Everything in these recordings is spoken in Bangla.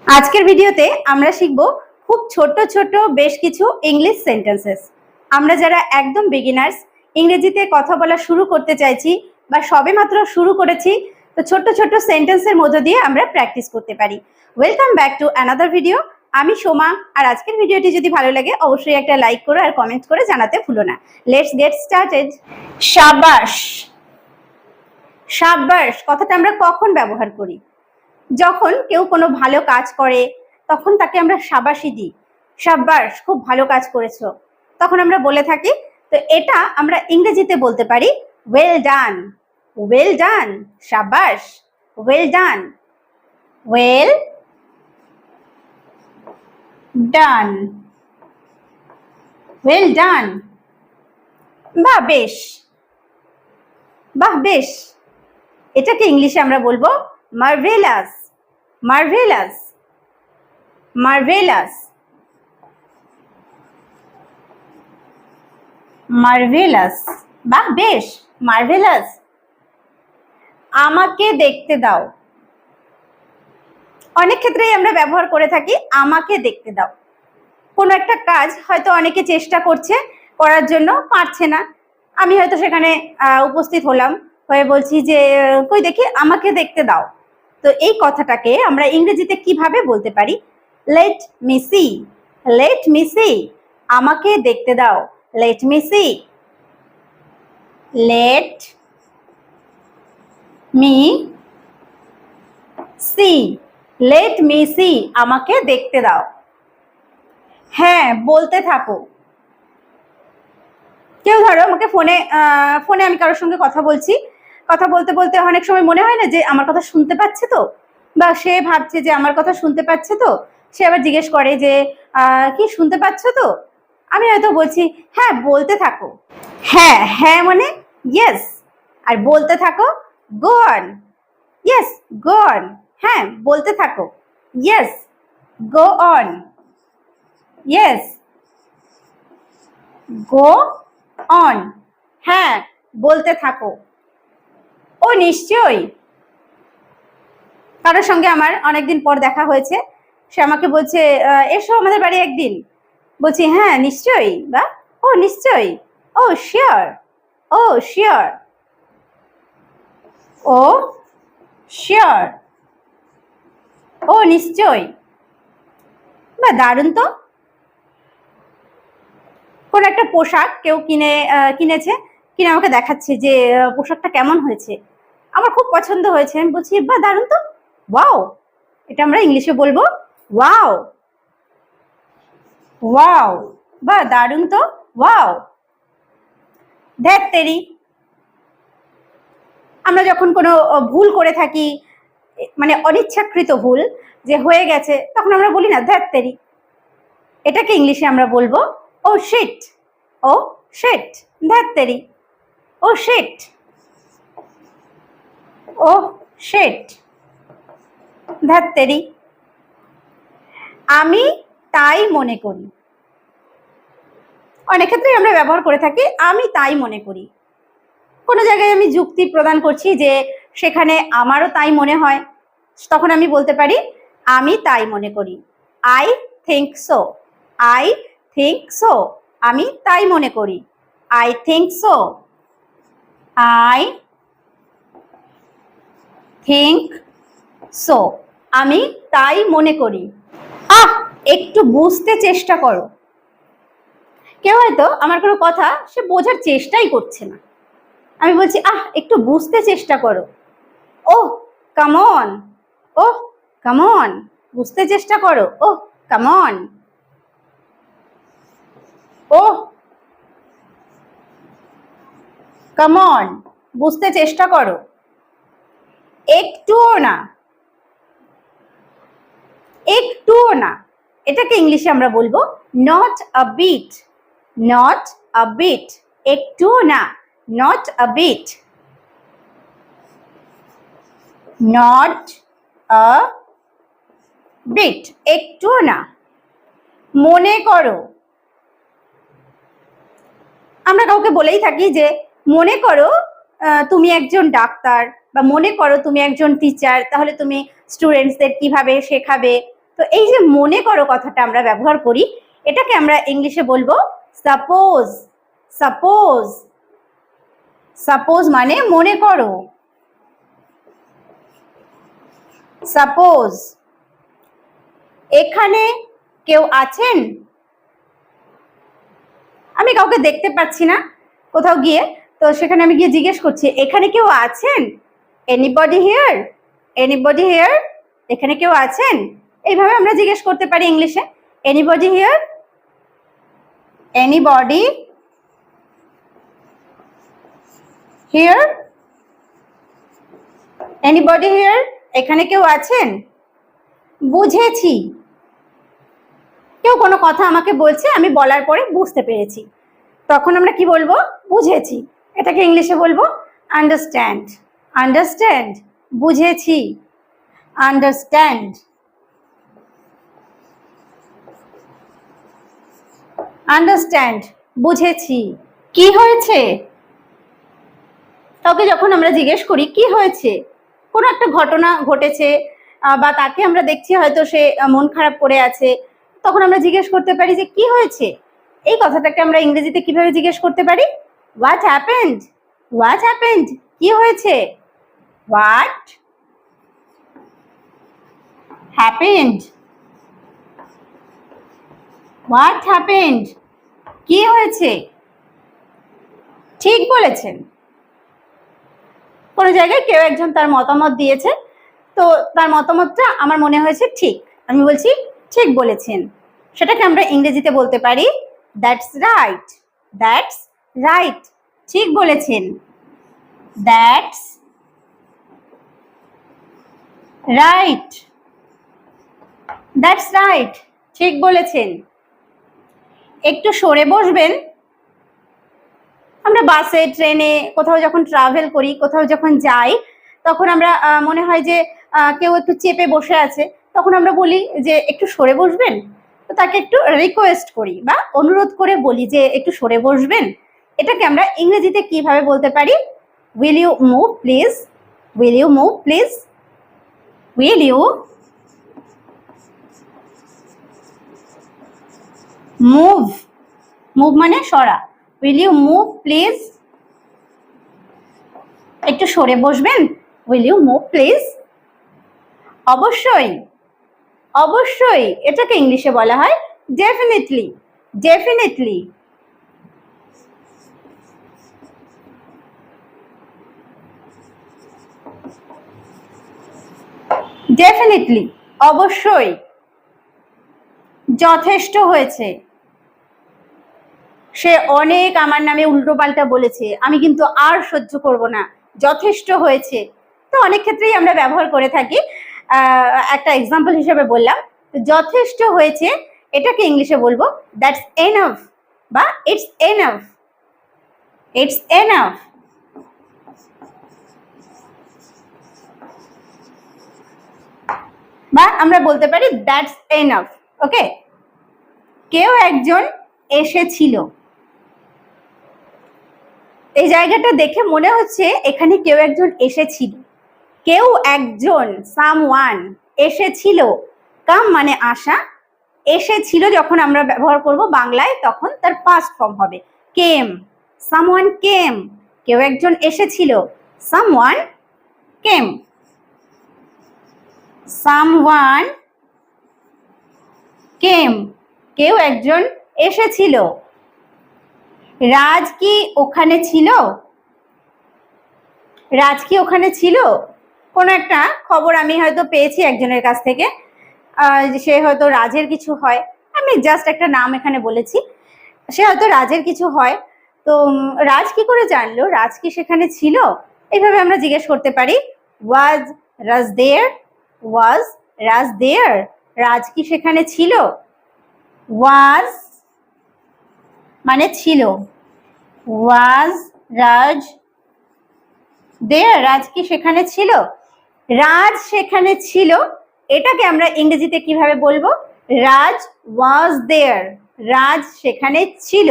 আজকের ভিডিওতে আমরা শিখব খুব ছোট ছোট বেশ কিছু ইংলিশ সেন্টেন্সেস। আমরা যারা একদম বিগিনার্স, ইংরেজিতে কথা বলা শুরু করতে চাইছি বা সবেমাত্র শুরু করেছি, তো ছোট ছোট সেন্টেন্সের মধ্য দিয়ে আমরা প্র্যাকটিস করতে পারি। Welcome back to another video. আমি সোমা, আর আজকের ভিডিওটি যদি ভালো লাগে অবশ্যই একটা লাইক করো আর কমেন্ট করে জানাতে ভুলো না। Let's get started. শাবাশ। শাবাশ কথাটা আমরা কখন ব্যবহার করি? যখন কেউ কোনো ভালো কাজ করে তখন তাকে আমরা শাবাশি দিই, শাবাশ খুব ভালো কাজ করেছো, তখন আমরা বলে থাকি। তো এটা আমরা ইংরেজিতে বলতে পারি ওয়েল ডান। ওয়েল ডান, শাবাশ, well done, well done, well done. বাহ বেশ, বাহ বেশ, এটাকে ইংলিশে আমরা বলবো মার্ভেলাস। মার্ভেলাস, মার্ভেলাস, মার্ভেলাস, বাহ বেশ, মার্ভেলাস। আমাকে দেখতে দাও, অনেক ক্ষেত্রেই আমরা ব্যবহার করে থাকি আমাকে দেখতে দাও। কোনো একটা কাজ হয়তো অনেকে চেষ্টা করছে করার জন্য, পারছে না, আমি হয়তো সেখানে উপস্থিত হলাম, হয়ে বলছি যে কই দেখি আমাকে দেখতে দাও। তো এই কথাটাকে আমরা ইংরেজিতে কিভাবে বলতে পারি? Let me see. Let me see, আমাকে দেখতে দাও, let me see. Let me see, let me see, আমাকে দেখতে দাও। হ্যাঁ বলতে থাকো। কেউ ধরো আমাকে ফোনে আমি কারোর সঙ্গে কথা বলছি, কথা বলতে বলতে অনেক সময় মনে হয় না যে আমার কথা শুনতে পাচ্ছে তো, বা সে ভাবছে যে আমার কথা শুনতে পাচ্ছে তো, সে আবার জিজ্ঞেস করে যে কি শুনতে পাচ্ছ তো? আমি হয়তো বলছি হ্যাঁ বলতে থাকো। হ্যাঁ, হ্যাঁ মানে ইয়েস, আর বলতে থাকো go on. Yes go on, হ্যাঁ বলতে থাকো। Yes go on, yes go on, হ্যাঁ বলতে থাকো। ও নিশ্চয়ই, কারোর সঙ্গে আমার অনেকদিন পর দেখা হয়েছে, সে আমাকে বলছে এসো আমাদের বাড়ি একদিন। বলছি হ্যাঁ নিশ্চয়ই, বা ও নিশ্চয়ই, ও শিওর, ও শিওর, ও শিওর, ও নিশ্চয়ই, বা দারুণ তো। কোন একটা পোশাক কেউ কিনেছে, কিনে আমাকে দেখাচ্ছে যে পোশাকটা কেমন হয়েছে, আমার খুব পছন্দ হয়েছে। আমি বলছি বা দারুণ তো, ওয়াও। এটা আমরা ইংলিশে বলবো ওয়াও। ওয়াও, বা দারুণ তো, ওয়াও। ধ্যাৎ তেরি, আমরা যখন কোনো ভুল করে থাকি, মানে অনিচ্ছাকৃত ভুল যে হয়ে গেছে, তখন আমরা বলি না ধ্যাৎ তেরি। এটাকে ইংলিশে আমরা বলবো ও শিট। ও শিট, ধ্যাৎ তেরি, ও শিট, ও শিট, ধ্যাৎ তেরি। আমি তাই মনে করি, অনেক ক্ষেত্রে আমরা ব্যবহার করে থাকি আমি তাই মনে করি। কোনো জায়গায় আমি যুক্তি প্রদান করছি যে সেখানে আমারও তাই মনে হয়, তখন আমি বলতে পারি আমি তাই মনে করি। I think so. I think so, আমি তাই মনে করি। I think so, I think so, আমি তাই মনে করি। আহ একটু বুঝতে চেষ্টা করো। কেউ হয়তো আমার কোনো কথা সে বোঝার চেষ্টাই করছে না, আমি বলছি আহ একটু বুঝতে চেষ্টা করো। ওহ come on, oh come on, বুঝতে চেষ্টা করো, ওহ come on, oh come on, বুঝতে চেষ্টা করো। একটুও না, একটুও না, এটাকে ইংলিশে আমরা বলবো not a bit. Not a bit, একটুও না, not a bit, not a bit, একটুও না। মনে করো, আমরা কাউকে বলেই থাকি যে মনে করো তুমি একজন ডাক্তার, বা মনে করো তুমি একজন টিচার, তাহলে তুমি স্টুডেন্টসদের কিভাবে শেখাবে, তো এই যে মনে করো কথাটা আমরা ব্যবহার করি, এটাকে আমরা ইংলিশে বলবো সাপোজ। সাপোজ, সাপোজ মানে মনে করো। সাপোজ, এখানে কেউ আছেন? আমি কাউকে দেখতে পাচ্ছি না কোথাও গিয়ে, তো সেখানে আমি গিয়ে জিজ্ঞেস করছি এখানে কেউ আছেন? Anybody here? Anybody here? এখানে কেউ আছেন? এইভাবে আমরা জিজ্ঞেস করতে পারি ইংলিশে, anybody here? Anybody here? Anybody here? এখানে কেউ আছেন? বুঝেছি, কেউ কোনো কথা আমাকে বলছে, আমি বলার পরে বুঝতে পেরেছি, তখন আমরা কি বলবো? বুঝেছি। এটাকে ইংলিশে বলবো আন্ডারস্ট্যান্ড। আন্ডারস্ট্যান্ড, বুঝেছি। আন্ডারস্ট্যান্ড, আন্ডারস্ট্যান্ড, বুঝেছি। কি হয়েছে? কাউকে যখন আমরা জিজ্ঞেস করি কি হয়েছে, কোনো একটা ঘটনা ঘটেছে বা তাকে আমরা দেখছি হয়তো সে মন খারাপ করে আছে, তখন আমরা জিজ্ঞেস করতে পারি যে কি হয়েছে। এই কথাটাকে আমরা ইংরেজিতে কিভাবে জিজ্ঞেস করতে পারি? What happened? What happened? কি হয়েছে? What happened? What happened? কি হয়েছে? ঠিক বলেছেন। কোনো জায়গায় কেউ একজন তার মতামত দিয়েছে, তো তার মতামতটা আমার মনে হয়েছে ঠিক, আমি বলছি ঠিক বলেছেন। সেটাকে আমরা ইংরেজিতে বলতে পারি দ্যাটস রাইট। দ্যাটস রাইট, ঠিক বলেছেন। That's right. দ্যাটস রাইট, ঠিক বলেছেন। একটু সরে বসবেন। আমরা বাসে, ট্রেনে, কোথাও যখন ট্রাভেল করি, কোথাও যখন যাই, তখন আমরা মনে হয় যে কেউ একটু চেপে বসে আছে, তখন আমরা বলি যে একটু সরে বসবেন। তো তাকে একটু রিকোয়েস্ট করি বা অনুরোধ করে বলি যে একটু সরে বসবেন। এটাকে আমরা ইংরেজিতে কিভাবে বলতে পারি? Will you move please? Will you move please? Will you move? Move মানে সরা। Will you move please? একটু সরে বসবেন? Will you move please? অবশ্যই, অবশ্যই, এটাকে ইংলিশে বলা হয় ডেফিনেটলি। ডেফিনেটলি, ডেফিনেটলি, অবশ্যই। যথেষ্ট হয়েছে, সে অনেক আমার নামে উল্টোপাল্টা বলেছে, আমি কিন্তু আর সহ্য করব না, যথেষ্ট হয়েছে। তো অনেক ক্ষেত্রেই আমরা ব্যবহার করে থাকি। একটা এক্সাম্পল হিসেবে বললাম, যথেষ্ট হয়েছে, এটাকে ইংলিশে বলবো দ্যাটস এনাফ বা ইটস এনাফ। It's enough. বা আমরা বলতে পারি দ্যাটস এনাফ। ওকে, কেউ একজন এসেছিল। এই জায়গাটা দেখে মনে হচ্ছে এখানে কেউ একজন এসেছিল। কেউ একজন, সামওয়ান, এসেছিল। কাম মানে আসা, এসেছিল যখন আমরা ব্যবহার করব বাংলায় তখন তার পাস্ট ফর্ম হবে কেম। সামওয়ান কেম, কেউ একজন এসেছিল। সামওয়ান কেম। সামওয়ান কেম, কেউ একজন এসেছিল। রাজ কি ওখানে ছিল? রাজ কি ওখানে ছিল? কোনো একটা খবর আমি হয়তো পেয়েছি একজনের কাছ থেকে, সে হয়তো রাজের কিছু হয়, আমি জাস্ট একটা নাম এখানে বলেছি, সে হয়তো রাজের কিছু হয়, তো রাজ কি করে জানলো? রাজ কি সেখানে ছিল? এইভাবে আমরা জিজ্ঞেস করতে পারি ওয়াজ রাজ দেয়ার? ওয়াজ রাজ দেয়ার? রাজ কি সেখানে ছিল? ওয়াজ মানে ছিল। ওয়াজ রাজ দেয়ার? রাজ কি সেখানে ছিল? রাজ সেখানে ছিল, এটাকে আমরা ইংরেজিতে কিভাবে বলবো? রাজ ওয়াজ দেয়ার। রাজ সেখানে ছিল।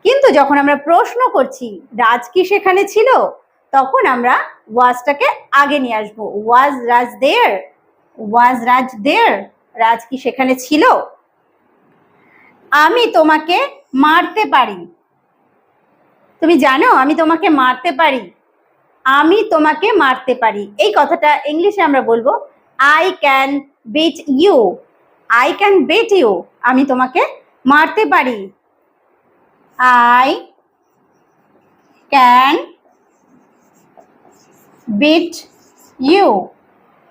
কিন্তু যখন আমরা প্রশ্ন করছি রাজ কি সেখানে ছিল, তখন আমরা ওয়াজটাকে আগে নিয়ে আসবো। ওয়াজ রাজ দেয়ার? ওয়াজ রাজ দেয়ার? রাজ কি সেখানে ছিল? আমি তোমাকে মারতে পারি। তুমি জানো আমি তোমাকে মারতে পারি। আমি তোমাকে মারতে পারি, এই কথাটা ইংলিশে আমরা বলবো I can beat you. I can beat you, আমি তোমাকে মারতে পারি। I can beat you.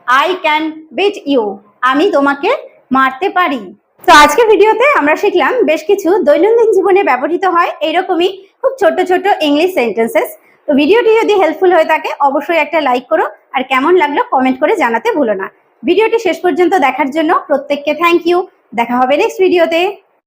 I can beat you, আমি তোমাকে মারতে পারি। তো আজকের ভিডিওতে আমরা শিখলাম বেশ কিছু দৈনন্দিন জীবনে ব্যবহৃত হয় এইরকমই খুব ছোট ছোট ইংলিশ সেন্টেন্সেস। তো ভিডিওটি যদি হেল্পফুল হয়ে থাকে অবশ্যই একটা লাইক করো, আর কেমন লাগলো কমেন্ট করে জানাতে ভুলো না। ভিডিওটি শেষ পর্যন্ত দেখার জন্য প্রত্যেককে থ্যাংক ইউ। দেখা হবে নেক্সট ভিডিওতে।